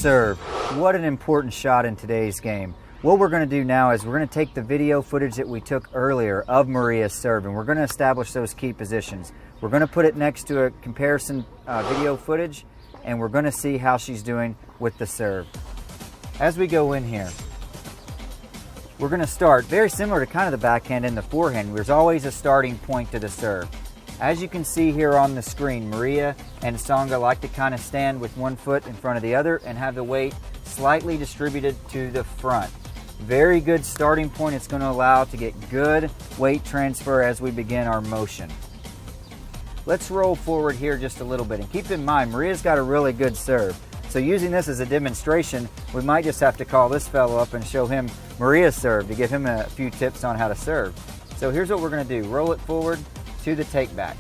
serve. What an important shot in today's game. What we're going to do now is we're going to take the video footage that we took earlier of Maria's serve, and we're going to establish those key positions. We're going to put it next to a comparison video footage, and we're going to see how she's doing with the serve. As we go in here, we're going to start very similar to kind of the backhand and the forehand. There's always a starting point to the serve. As you can see here on the screen, Maria and Tsonga like to kind of stand with one foot in front of the other and have the weight slightly distributed to the front. Very good starting point. It's going to allow to get good weight transfer as we begin our motion. Let's roll forward here just a little bit, and keep in mind Maria's got a really good serve. So using this as a demonstration, we might just have to call this fellow up and show him Maria's serve to give him a few tips on how to serve. So here's what we're going to do. Roll it forward to the take back.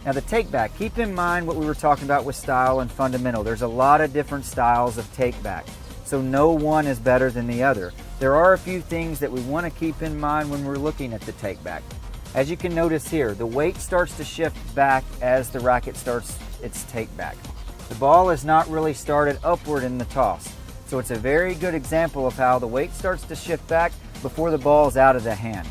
Now the take back, keep in mind what we were talking about with style and fundamental. There's a lot of different styles of take back, so no one is better than the other. There are a few things that we want to keep in mind when we're looking at the take back. As you can notice here, the weight starts to shift back as the racket starts its take back. The ball is not really started upward in the toss, so it's a very good example of how the weight starts to shift back before the ball is out of the hand.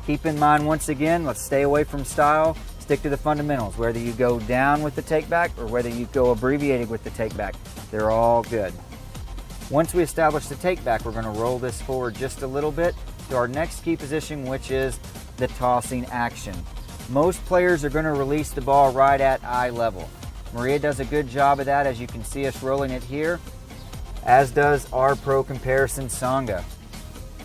Keep in mind, once again, let's stay away from style, stick to the fundamentals. Whether you go down with the take back or whether you go abbreviated with the take back, they're all good. Once we establish the take back, we're going to roll this forward just a little bit to our next key position, which is the tossing action. Most players are going to release the ball right at eye level. Maria does a good job of that, as you can see us rolling it here, as does our pro comparison Tsonga.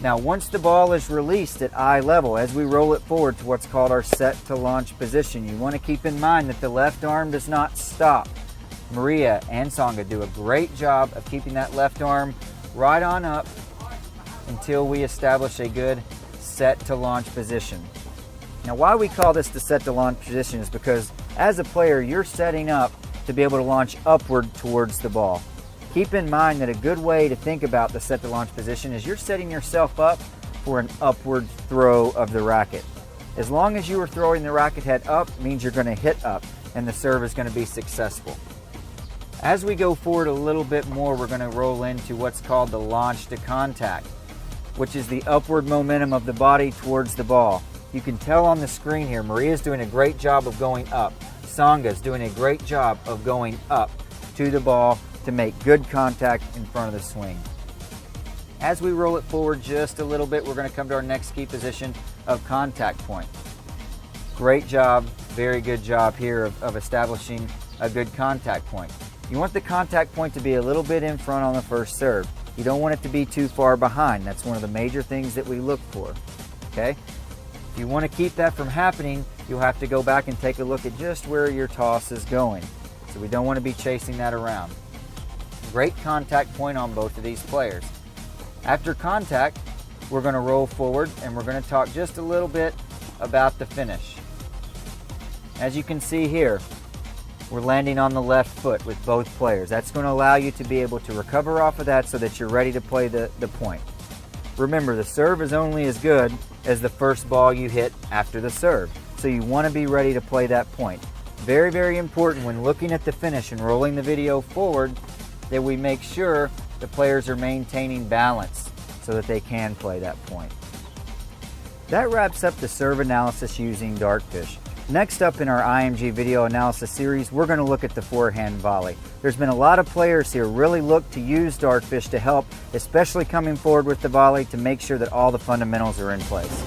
Now once the ball is released at eye level, as we roll it forward to what's called our set to launch position, you want to keep in mind that the left arm does not stop. Maria and Tsonga do a great job of keeping that left arm right on up until we establish a good set to launch position. Now why we call this the set to launch position is because as a player you're setting up to be able to launch upward towards the ball. Keep in mind that a good way to think about the set to launch position is you're setting yourself up for an upward throw of the racket. As long as you are throwing the racket head up, means you're going to hit up and the serve is going to be successful. As we go forward a little bit more, we're going to roll into what's called the launch to contact, which is the upward momentum of the body towards the ball. You can tell on the screen here, Maria's doing a great job of going up. Tsonga's doing a great job of going up to the ball to make good contact in front of the swing. As we roll it forward just a little bit, we're going to come to our next key position of contact point. Great job, very good job here of establishing a good contact point. You want the contact point to be a little bit in front on the first serve. You don't want it to be too far behind. That's one of the major things that we look for. Okay? If you want to keep that from happening, you'll have to go back and take a look at just where your toss is going. So we don't want to be chasing that around. Great contact point on both of these players. After contact, we're going to roll forward and we're going to talk just a little bit about the finish. As you can see here, we're landing on the left foot with both players. That's going to allow you to be able to recover off of that so that you're ready to play the point. Remember, the serve is only as good as the first ball you hit after the serve. So you want to be ready to play that point. Very, very important when looking at the finish and rolling the video forward that we make sure the players are maintaining balance so that they can play that point. That wraps up the serve analysis using Dartfish. Next up in our IMG video analysis series, we're going to look at the forehand volley. There's been a lot of players here really look to use Dartfish to help, especially coming forward with the volley, to make sure that all the fundamentals are in place.